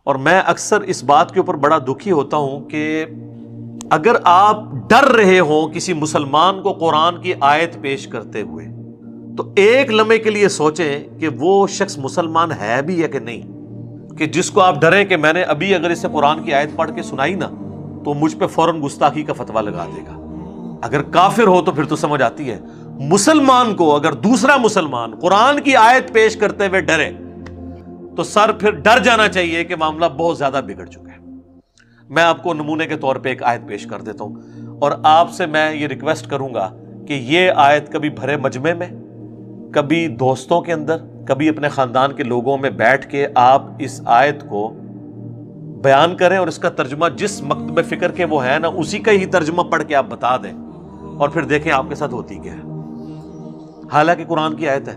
اور میں اکثر اس بات کے اوپر بڑا دکھی ہوتا ہوں کہ اگر آپ ڈر رہے ہوں کسی مسلمان کو قرآن کی آیت پیش کرتے ہوئے تو ایک لمحے کے لیے سوچیں کہ وہ شخص مسلمان ہے بھی یا کہ نہیں، کہ جس کو آپ ڈریں کہ میں نے ابھی اگر اسے قرآن کی آیت پڑھ کے سنائی نا تو مجھ پہ فوراً گستاخی کا فتویٰ لگا دے گا۔ اگر کافر ہو تو پھر تو سمجھ آتی ہے، مسلمان کو اگر دوسرا مسلمان قرآن کی آیت پیش کرتے ہوئے ڈرے تو سر پھر ڈر جانا چاہیے کہ معاملہ بہت زیادہ بگڑ چکا ہے۔ میں آپ کو نمونے کے طور پہ ایک آیت پیش کر دیتا ہوں، اور آپ سے میں یہ ریکویسٹ کروں گا کہ یہ آیت کبھی بھرے مجمع میں، کبھی دوستوں کے اندر، کبھی اپنے خاندان کے لوگوں میں بیٹھ کے آپ اس آیت کو بیان کریں اور اس کا ترجمہ جس مکتب فکر کے وہ ہے نا اسی کا ہی ترجمہ پڑھ کے آپ بتا دیں، اور پھر دیکھیں آپ کے ساتھ ہوتی کیا ہے۔ حالانکہ قرآن کی آیت ہے،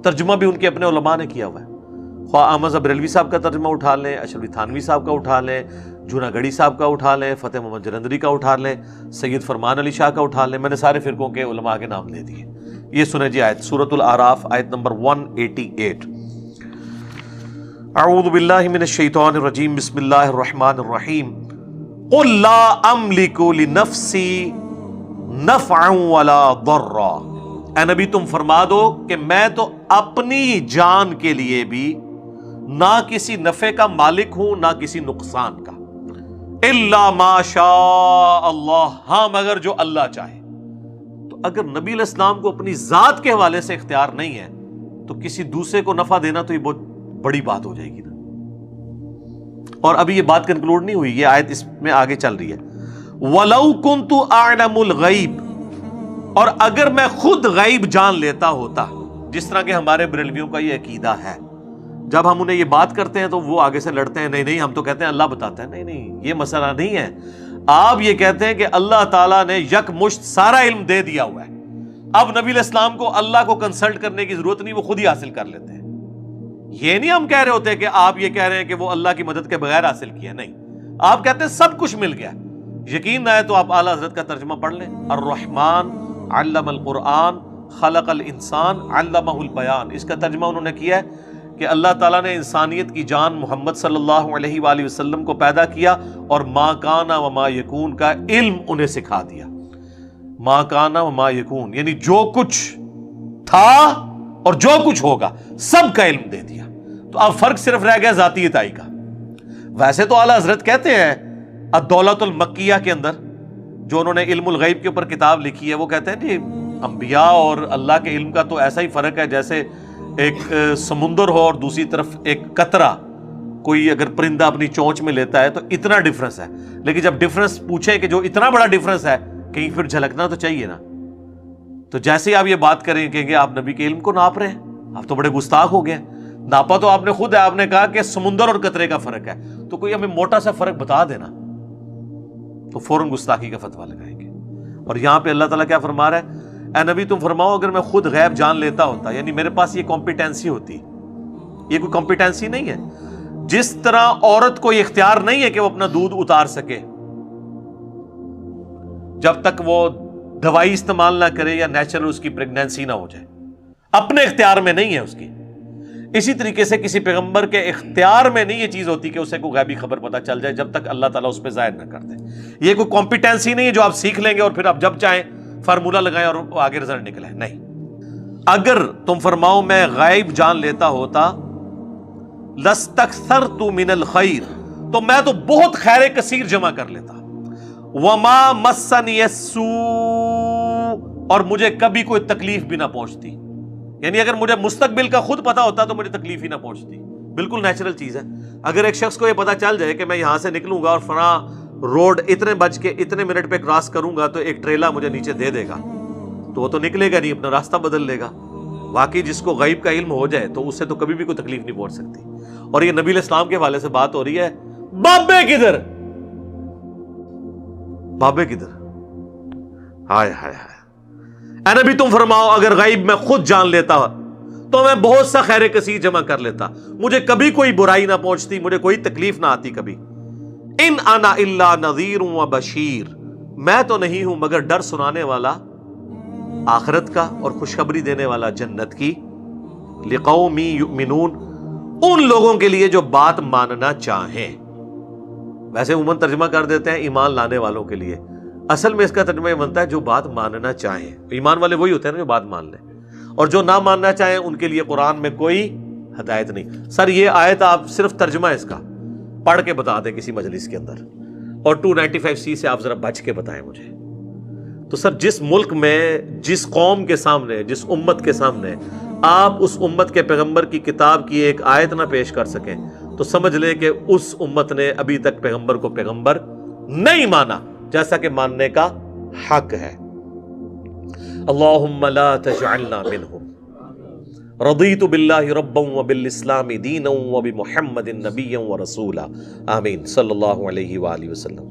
ترجمہ بھی ان کے اپنے علماء نے کیا ہوا ہے، خواہ احمد بریلوی صاحب کا ترجمہ اٹھا لیں، اشرفی تھانوی صاحب کا اٹھا لیں، جونا گڑھی صاحب کا اٹھا لیں، فتح محمد جلندری کا اٹھا لیں، سید فرمان علی شاہ کا اٹھا لیں، میں نے سارے فرقوں کے علماء کے نام لے دیے۔ یہ سنیں جی آیت، سورۃ الاعراف، آیت نمبر 188۔ اعوذ باللہ من الشیطان الرجیم، بسم اللہ الرحمن الرحیم۔ قل لا املک لنفسی نفعا ولا ضرا، اے نبی تم فرما دو کہ میں تو اپنی جان کے لیے بھی نہ کسی نفع کا مالک ہوں نہ کسی نقصان کا، الا ما شاء اللہ، ہاں مگر جو اللہ چاہے۔ تو اگر نبی علیہ السلام کو اپنی ذات کے حوالے سے اختیار نہیں ہے تو کسی دوسرے کو نفع دینا تو یہ بہت بڑی بات ہو جائے گی نا۔ اور ابھی یہ بات کنکلوڈ نہیں ہوئی، یہ آیت اس میں آگے چل رہی ہے۔ وَلَوْ كُنْتُ أَعْلَمُ الْغَيْبِ، اور اگر میں خود غیب جان لیتا ہوتا، جس طرح کہ ہمارے بریلویوں کا یہ عقیدہ ہے، جب ہم انہیں یہ بات کرتے ہیں تو وہ آگے سے لڑتے ہیں، نہیں نہیں ہم تو کہتے ہیں اللہ بتاتا ہے، نہیں نہیں یہ مسئلہ نہیں ہے۔ آپ یہ کہتے ہیں کہ اللہ تعالیٰ نے یک مشت سارا علم دے دیا ہوا ہے، اب نبی علیہ السلام کو اللہ کو کنسلٹ کرنے کی ضرورت نہیں، وہ خود ہی حاصل کر لیتے ہیں۔ یہ نہیں ہم کہہ رہے ہوتے کہ آپ یہ کہہ رہے ہیں کہ وہ اللہ کی مدد کے بغیر حاصل کیا، نہیں، آپ کہتے ہیں سب کچھ مل گیا۔ یقین نہ ہے تو آپ اعلیٰ حضرت کا ترجمہ پڑھ لیں، الرحمن علم القرآن خلق الانسان علمہ البیان، اس کا ترجمہ انہوں نے کیا ہے کہ اللہ تعالیٰ نے انسانیت کی جان محمد صلی اللہ علیہ وآلہ وسلم کو پیدا کیا اور ما کان و ما یکون کا علم انہیں سکھا دیا۔ ما کان و ما یکون یعنی جو کچھ تھا اور جو کچھ ہوگا سب کا علم دے دیا۔ تو اب فرق صرف رہ گیا ذاتی عطائی کا۔ ویسے تو اعلیٰ حضرت کہتے ہیں الدولۃ المکیہ کے اندر، جو انہوں نے علم الغیب کے اوپر کتاب لکھی ہے، وہ کہتے ہیں کہ انبیاء اور اللہ کے علم کا تو ایسا ہی فرق ہے جیسے ایک سمندر ہو اور دوسری طرف ایک قطرہ، کوئی اگر پرندہ اپنی چونچ میں لیتا ہے تو اتنا ڈفرنس ہے، لیکن جب ڈفرنس پوچھے کہ جو اتنا بڑا ڈفرنس ہے کہیں پھر جھلکنا تو چاہیے نا۔ تو جیسے آپ یہ بات کریں کہ آپ نبی کے علم کو ناپ رہے ہیں، آپ تو بڑے گستاخ ہو گئے۔ ناپا تو آپ نے خود ہے، آپ نے کہا کہ سمندر اور قطرے کا فرق ہے، تو کوئی ہمیں موٹا سا فرق بتا دینا، تو فوراً گستاخی کا فتویٰ لگائیں گے۔ اور یہاں پہ اللہ تعالیٰ کیا فرما رہا ہے؟ اے نبی تم فرماؤ اگر میں خود غیب جان لیتا ہوتا، یعنی میرے پاس یہ کمپیٹنسی ہوتی، یہ کوئی کمپیٹنسی نہیں ہے۔ جس طرح عورت کو یہ اختیار نہیں ہے کہ وہ اپنا دودھ اتار سکے جب تک وہ دوائی استعمال نہ کرے یا نیچرل اس کی پریگنینسی نہ ہو جائے، اپنے اختیار میں نہیں ہے اس کی، اسی طریقے سے کسی پیغمبر کے اختیار میں نہیں یہ چیز ہوتی کہ اسے کوئی غیبی خبر پتہ چل جائے جب تک اللہ تعالیٰ اس پہ ظاہر نہ کر دے۔ یہ کوئی کمپیٹنسی نہیں ہے جو آپ سیکھ لیں گے اور پھر آپ جب چاہیں فارمولہ لگائیں اور آگے رزلٹ نکلے، نہیں۔ اگر تم فرماؤ میں غیب جان لیتا ہوتا، لستکثرت من الخیر، تو میں تو بہت خیر کثیر جمع کر لیتا، وما مسنی السوء، اور مجھے کبھی کوئی تکلیف بھی نہ پہنچتی، یعنی اگر مجھے مستقبل کا خود پتا ہوتا تو مجھے تکلیف ہی نہ پہنچتی۔ بالکل نیچرل چیز ہے، اگر ایک شخص کو یہ پتا چل جائے کہ میں یہاں سے نکلوں گا اور فلاں روڈ اتنے بج کے اتنے منٹ پہ کراس کروں گا تو ایک ٹریلا مجھے نیچے دے دے گا، تو وہ تو نکلے گا نہیں، اپنا راستہ بدل لے گا۔ واقعی جس کو غیب کا علم ہو جائے تو اس سے تو کبھی بھی کوئی تکلیف نہیں پہنچ سکتی۔ اور یہ نبی علیہ السلام کے حوالے سے بات ہو رہی ہے، بابے کدھر، بابے کدھر، ہائے ہائے ہائے۔ اے نبی تم فرماؤ اگر غیب میں خود جان لیتا تو میں بہت سا خیر کثیر جمع کر لیتا، مجھے کبھی کوئی برائی نہ پہنچتی، مجھے کوئی تکلیف نہ آتی کبھی۔ ان انا الا نذیر و بشیر، میں تو نہیں ہوں مگر ڈر سنانے والا آخرت کا اور خوشخبری دینے والا جنت کی، لقوم یؤمنون، ان لوگوں کے لیے جو بات ماننا چاہیں. ویسے عموماً ترجمہ کر دیتے ہیں ایمان لانے والوں کے لیے، اصل میں اس کا ترجمہ یہ بنتا ہے جو بات ماننا چاہیں. ایمان والے وہی ہوتے ہیں نا جو بات مان لیں، اور جو نہ ماننا چاہیں ان کے لیے قرآن میں کوئی ہدایت نہیں. سر یہ آیت آپ صرف ترجمہ اس کا پڑھ کے بتا دیں کسی مجلس کے اندر، اور 295C سے آپ ذرا بچ کے بتائیں مجھے. تو سر جس ملک میں، جس قوم کے سامنے، جس امت کے سامنے آپ اس امت کے پیغمبر کی کتاب کی ایک آیت نہ پیش کر سکیں تو سمجھ لیں کہ اس امت نے ابھی تک پیغمبر کو پیغمبر نہیں مانا جیسا کہ ماننے کا حق ہے. اللہم لا تجعلنا منہم. رضیت باللہ ربا وبالاسلام دینا وبمحمد نبیا ورسولا. آمین صلی اللہ علیہ وآلہ وسلم.